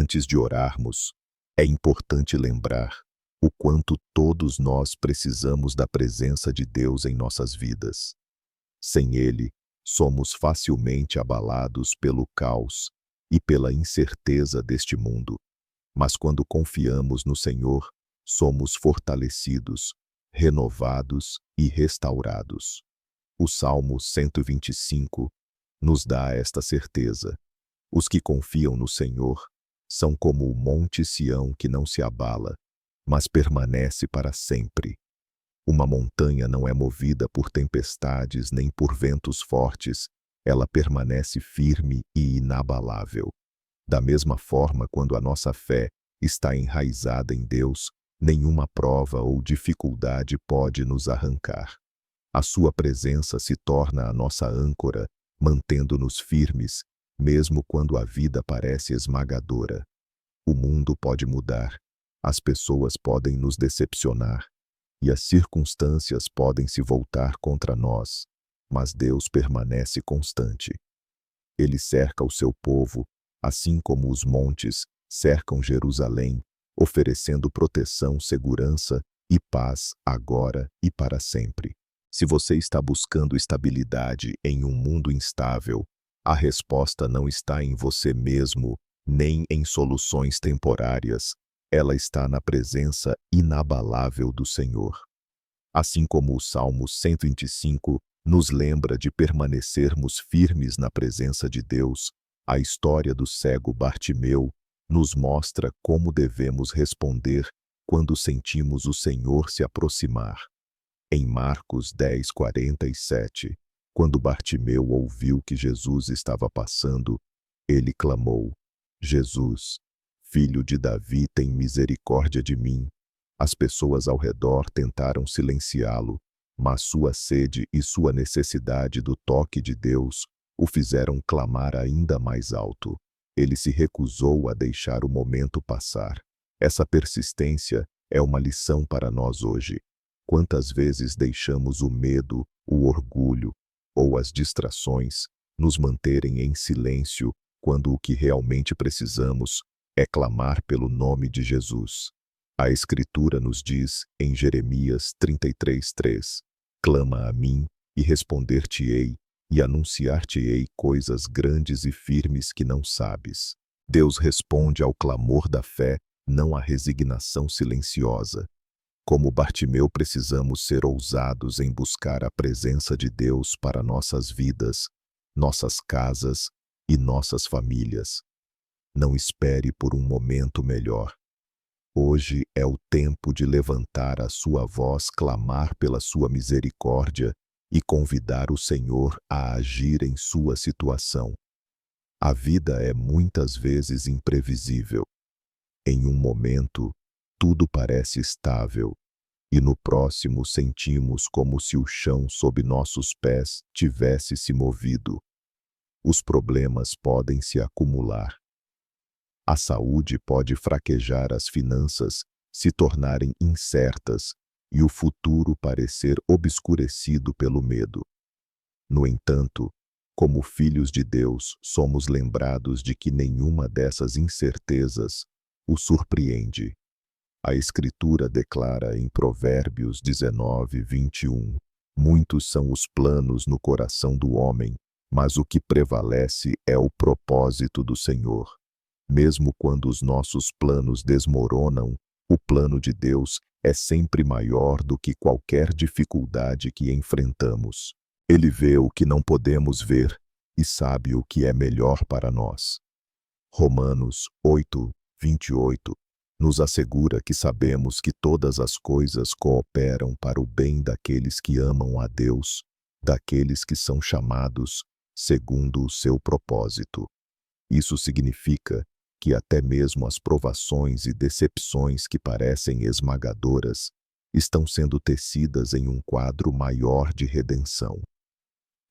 Antes de orarmos, é importante lembrar o quanto todos nós precisamos da presença de Deus em nossas vidas. Sem Ele, somos facilmente abalados pelo caos e pela incerteza deste mundo. Mas quando confiamos no Senhor, somos fortalecidos, renovados e restaurados. O Salmo 125 nos dá esta certeza. Os que confiam no Senhor são como o monte Sião que não se abala, mas permanece para sempre. Uma montanha não é movida por tempestades nem por ventos fortes, ela permanece firme e inabalável. Da mesma forma, quando a nossa fé está enraizada em Deus, nenhuma prova ou dificuldade pode nos arrancar. A sua presença se torna a nossa âncora, mantendo-nos firmes, mesmo quando a vida parece esmagadora. O mundo pode mudar, as pessoas podem nos decepcionar, e as circunstâncias podem se voltar contra nós, mas Deus permanece constante. Ele cerca o seu povo, assim como os montes cercam Jerusalém, oferecendo proteção, segurança e paz agora e para sempre. Se você está buscando estabilidade em um mundo instável, a resposta não está em você mesmo, nem em soluções temporárias. Ela está na presença inabalável do Senhor. Assim como o Salmo 125 nos lembra de permanecermos firmes na presença de Deus, a história do cego Bartimeu nos mostra como devemos responder quando sentimos o Senhor se aproximar. Em Marcos 10:47, quando Bartimeu ouviu que Jesus estava passando, ele clamou: Jesus, Filho de Davi, tem misericórdia de mim. As pessoas ao redor tentaram silenciá-lo, mas sua sede e sua necessidade do toque de Deus o fizeram clamar ainda mais alto. Ele se recusou a deixar o momento passar. Essa persistência é uma lição para nós hoje. Quantas vezes deixamos o medo, o orgulho ou as distrações nos manterem em silêncio quando o que realmente precisamos é clamar pelo nome de Jesus. A Escritura nos diz, em Jeremias 33:3, clama a mim, e responder-te-ei, e anunciar-te-ei coisas grandes e firmes que não sabes. Deus responde ao clamor da fé, não à resignação silenciosa. Como Bartimeu, precisamos ser ousados em buscar a presença de Deus para nossas vidas, nossas casas e nossas famílias. Não espere por um momento melhor. Hoje é o tempo de levantar a sua voz, clamar pela sua misericórdia e convidar o Senhor a agir em sua situação. A vida é muitas vezes imprevisível. Em um momento, tudo parece estável, e no próximo sentimos como se o chão sob nossos pés tivesse se movido. Os problemas podem se acumular. A saúde pode fraquejar, as finanças se tornarem incertas e o futuro parecer obscurecido pelo medo. No entanto, como filhos de Deus, somos lembrados de que nenhuma dessas incertezas o surpreende. A Escritura declara em Provérbios 19:21, muitos são os planos no coração do homem, mas o que prevalece é o propósito do Senhor. Mesmo quando os nossos planos desmoronam, o plano de Deus é sempre maior do que qualquer dificuldade que enfrentamos. Ele vê o que não podemos ver e sabe o que é melhor para nós. Romanos 8:28 nos assegura que sabemos que todas as coisas cooperam para o bem daqueles que amam a Deus, daqueles que são chamados segundo o seu propósito. Isso significa que até mesmo as provações e decepções que parecem esmagadoras estão sendo tecidas em um quadro maior de redenção.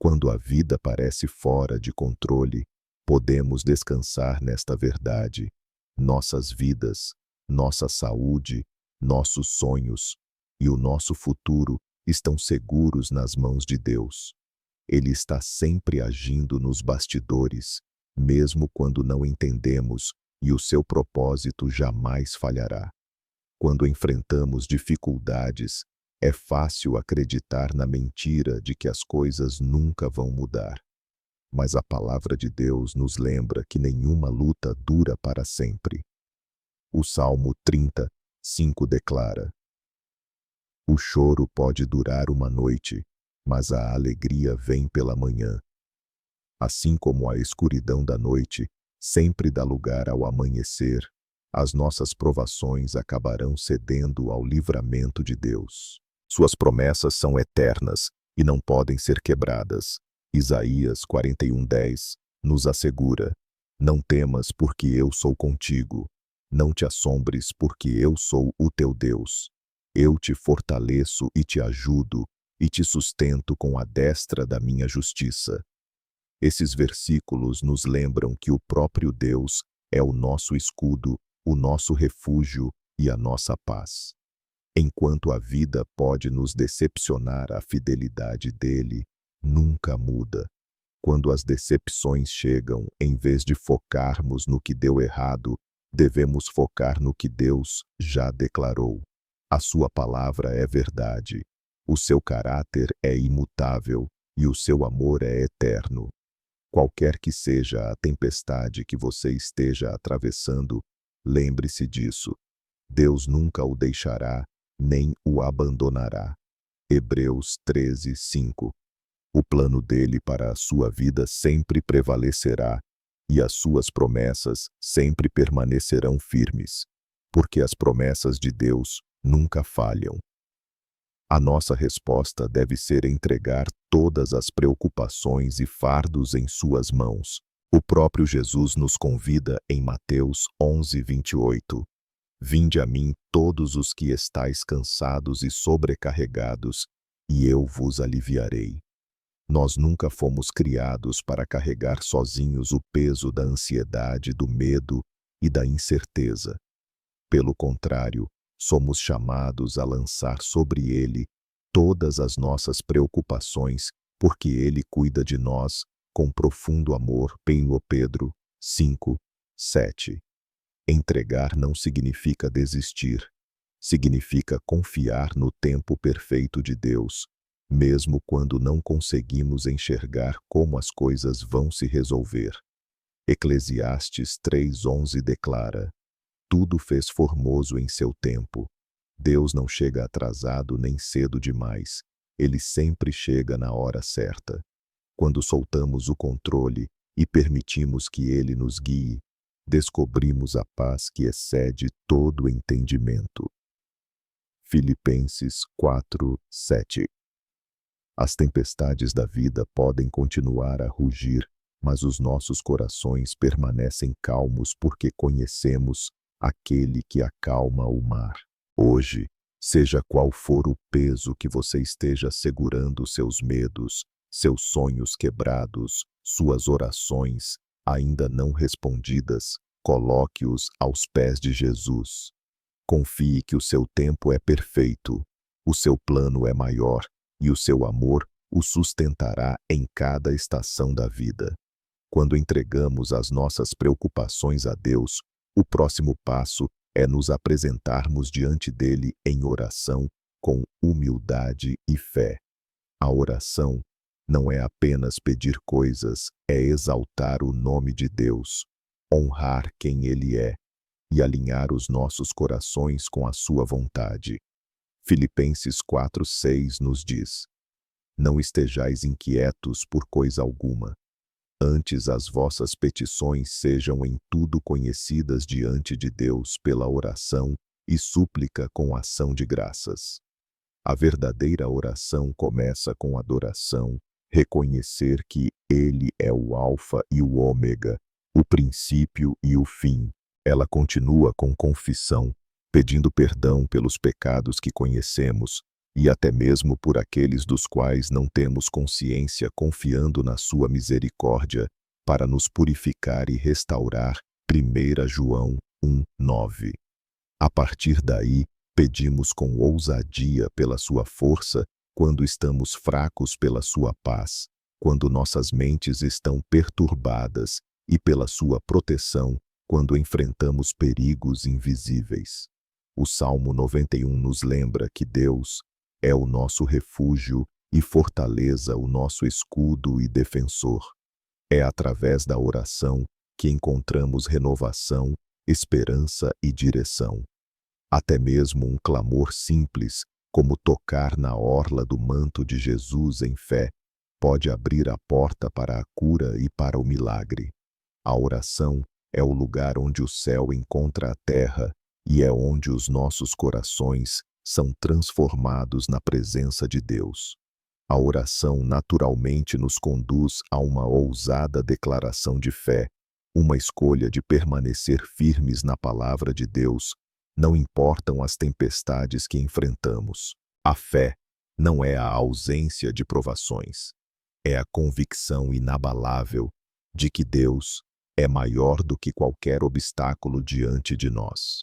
Quando a vida parece fora de controle, podemos descansar nesta verdade. Nossas vidas, nossa saúde, nossos sonhos e o nosso futuro estão seguros nas mãos de Deus. Ele está sempre agindo nos bastidores, mesmo quando não entendemos, e o seu propósito jamais falhará. Quando enfrentamos dificuldades, é fácil acreditar na mentira de que as coisas nunca vão mudar. Mas a palavra de Deus nos lembra que nenhuma luta dura para sempre. O Salmo 30:5 declara: o choro pode durar uma noite, mas a alegria vem pela manhã. Assim como a escuridão da noite sempre dá lugar ao amanhecer, as nossas provações acabarão cedendo ao livramento de Deus. Suas promessas são eternas e não podem ser quebradas. Isaías 41:10 nos assegura: não temas, porque eu sou contigo. Não te assombres, porque eu sou o teu Deus. Eu te fortaleço e te ajudo, e te sustento com a destra da minha justiça. Esses versículos nos lembram que o próprio Deus é o nosso escudo, o nosso refúgio e a nossa paz. Enquanto a vida pode nos decepcionar, a fidelidade dele nunca muda. Quando as decepções chegam, em vez de focarmos no que deu errado, devemos focar no que Deus já declarou. A sua palavra é verdade, o seu caráter é imutável e o seu amor é eterno. Qualquer que seja a tempestade que você esteja atravessando, lembre-se disso. Deus nunca o deixará, nem o abandonará. Hebreus 13:5. O plano dele para a sua vida sempre prevalecerá, e as suas promessas sempre permanecerão firmes, porque as promessas de Deus nunca falham. A nossa resposta deve ser entregar todas as preocupações e fardos em suas mãos. O próprio Jesus nos convida em Mateus 11:28. Vinde a mim todos os que estáis cansados e sobrecarregados, e eu vos aliviarei. Nós nunca fomos criados para carregar sozinhos o peso da ansiedade, do medo e da incerteza. Pelo contrário, somos chamados a lançar sobre ele todas as nossas preocupações, porque ele cuida de nós com profundo amor. Pedro 5:7. Entregar não significa desistir, significa confiar no tempo perfeito de Deus, mesmo quando não conseguimos enxergar como as coisas vão se resolver. Eclesiastes 3:11 declara: tudo fez formoso em seu tempo. Deus não chega atrasado nem cedo demais. Ele sempre chega na hora certa. Quando soltamos o controle e permitimos que ele nos guie, descobrimos a paz que excede todo entendimento. Filipenses 4:7. As tempestades da vida podem continuar a rugir, mas os nossos corações permanecem calmos porque conhecemos aquele que acalma o mar. Hoje, seja qual for o peso que você esteja segurando, seus medos, seus sonhos quebrados, suas orações ainda não respondidas, coloque-os aos pés de Jesus. Confie que o seu tempo é perfeito, o seu plano é maior e o seu amor o sustentará em cada estação da vida. Quando entregamos as nossas preocupações a Deus, o próximo passo é nos apresentarmos diante dele em oração com humildade e fé. A oração não é apenas pedir coisas, é exaltar o nome de Deus, honrar quem ele é e alinhar os nossos corações com a sua vontade. Filipenses 4:6 nos diz: não estejais inquietos por coisa alguma. Antes as vossas petições sejam em tudo conhecidas diante de Deus pela oração e súplica com ação de graças. A verdadeira oração começa com adoração, reconhecer que Ele é o Alfa e o Ômega, o princípio e o fim. Ela continua com confissão, pedindo perdão pelos pecados que conhecemos e até mesmo por aqueles dos quais não temos consciência, confiando na sua misericórdia para nos purificar e restaurar. 1 João 1:9. A partir daí, pedimos com ousadia pela sua força, quando estamos fracos, pela sua paz, quando nossas mentes estão perturbadas, e pela sua proteção, quando enfrentamos perigos invisíveis. O Salmo 91 nos lembra que Deus é o nosso refúgio e fortaleza, o nosso escudo e defensor. É através da oração que encontramos renovação, esperança e direção. Até mesmo um clamor simples, como tocar na orla do manto de Jesus em fé, pode abrir a porta para a cura e para o milagre. A oração é o lugar onde o céu encontra a terra e é onde os nossos corações são transformados na presença de Deus. A oração naturalmente nos conduz a uma ousada declaração de fé, uma escolha de permanecer firmes na palavra de Deus, não importam as tempestades que enfrentamos. A fé não é a ausência de provações, é a convicção inabalável de que Deus é maior do que qualquer obstáculo diante de nós.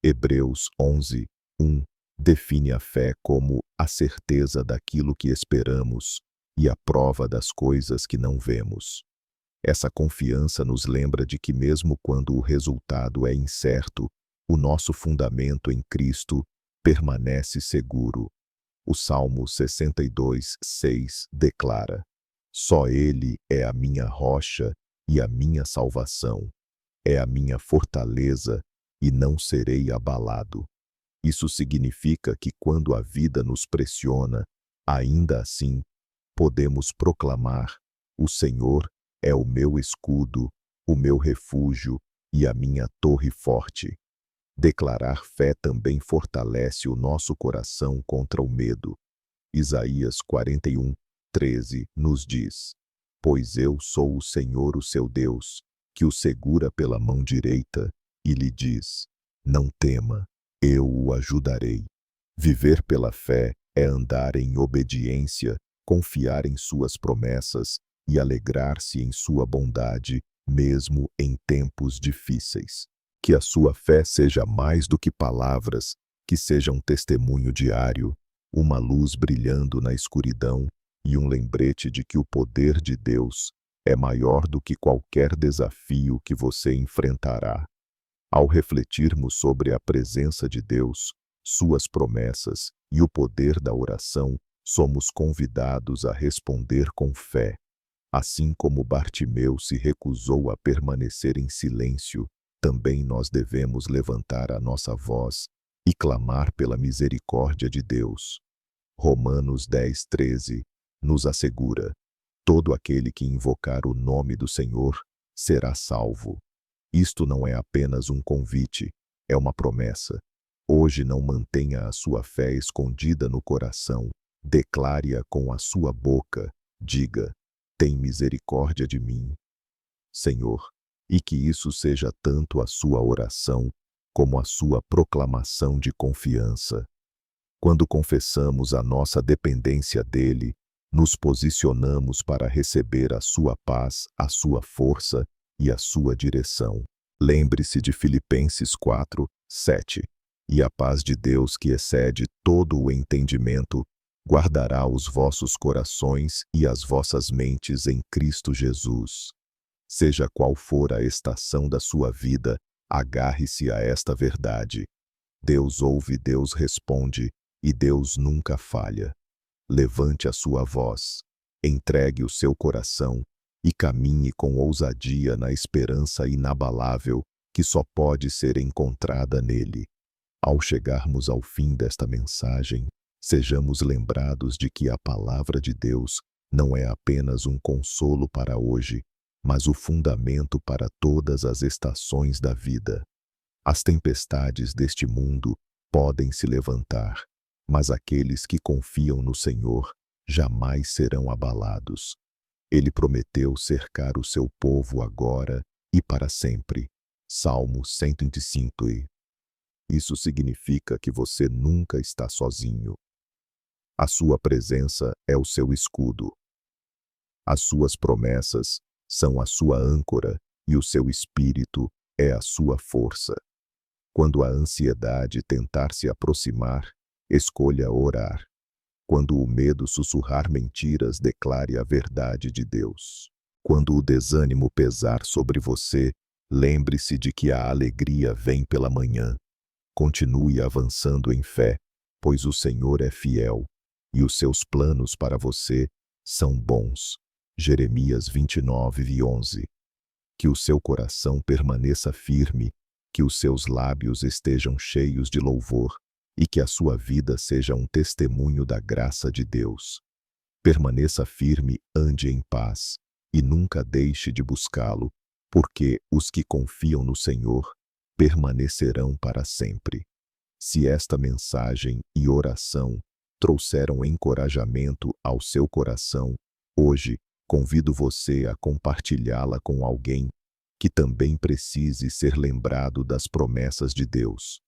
Hebreus 11, 1 define a fé como a certeza daquilo que esperamos e a prova das coisas que não vemos. Essa confiança nos lembra de que mesmo quando o resultado é incerto, o nosso fundamento em Cristo permanece seguro. O Salmo 62, 6 declara: Só Ele é a minha rocha e a minha salvação, é a minha fortaleza e não serei abalado. Isso significa que quando a vida nos pressiona, ainda assim, podemos proclamar: o Senhor é o meu escudo, o meu refúgio e a minha torre forte. Declarar fé também fortalece o nosso coração contra o medo. Isaías 41, 13 nos diz: Pois eu sou o Senhor, o seu Deus, que o segura pela mão direita e lhe diz: Não tema, eu o ajudarei. Viver pela fé é andar em obediência, confiar em suas promessas e alegrar-se em sua bondade, mesmo em tempos difíceis. Que a sua fé seja mais do que palavras, que seja um testemunho diário, uma luz brilhando na escuridão e um lembrete de que o poder de Deus é maior do que qualquer desafio que você enfrentará. Ao refletirmos sobre a presença de Deus, suas promessas e o poder da oração, somos convidados a responder com fé. Assim como Bartimeu se recusou a permanecer em silêncio, também nós devemos levantar a nossa voz e clamar pela misericórdia de Deus. Romanos 10, 13 nos assegura: todo aquele que invocar o nome do Senhor será salvo. Isto não é apenas um convite, é uma promessa. Hoje não mantenha a sua fé escondida no coração, declare-a com a sua boca, diga: tem misericórdia de mim, Senhor, e que isso seja tanto a sua oração como a sua proclamação de confiança. Quando confessamos a nossa dependência dele, nos posicionamos para receber a sua paz, a sua força e a sua direção. Lembre-se de Filipenses 4, 7. E a paz de Deus, que excede todo o entendimento, guardará os vossos corações e as vossas mentes em Cristo Jesus. Seja qual for a estação da sua vida, agarre-se a esta verdade. Deus ouve, Deus responde, e Deus nunca falha. Levante a sua voz, entregue o seu coração e caminhe com ousadia na esperança inabalável que só pode ser encontrada nele. Ao chegarmos ao fim desta mensagem, sejamos lembrados de que a palavra de Deus não é apenas um consolo para hoje, mas o fundamento para todas as estações da vida. As tempestades deste mundo podem se levantar, mas aqueles que confiam no Senhor jamais serão abalados. Ele prometeu cercar o seu povo agora e para sempre. Salmo 105. Isso significa que você nunca está sozinho. A sua presença é o seu escudo. As suas promessas são a sua âncora e o seu espírito é a sua força. Quando a ansiedade tentar se aproximar, escolha orar. Quando o medo sussurrar mentiras, declare a verdade de Deus. Quando o desânimo pesar sobre você, Lembre-se de que a alegria vem pela manhã. Continue avançando em fé, pois o Senhor é fiel, e os seus planos para você são bons. Jeremias 29:11. Que o seu coração permaneça firme, que os seus lábios estejam cheios de louvor, e que a sua vida seja um testemunho da graça de Deus. Permaneça firme, ande em paz, e nunca deixe de buscá-lo, porque os que confiam no Senhor permanecerão para sempre. Se esta mensagem e oração trouxeram encorajamento ao seu coração, hoje convido você a compartilhá-la com alguém que também precise ser lembrado das promessas de Deus.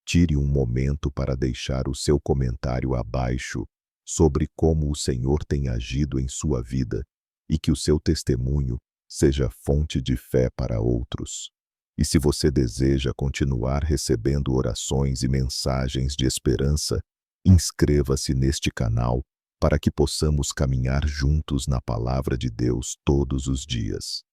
Tire um momento para deixar o seu comentário abaixo sobre como o Senhor tem agido em sua vida e que o seu testemunho seja fonte de fé para outros. E se você deseja continuar recebendo orações e mensagens de esperança, inscreva-se neste canal para que possamos caminhar juntos na palavra de Deus todos os dias.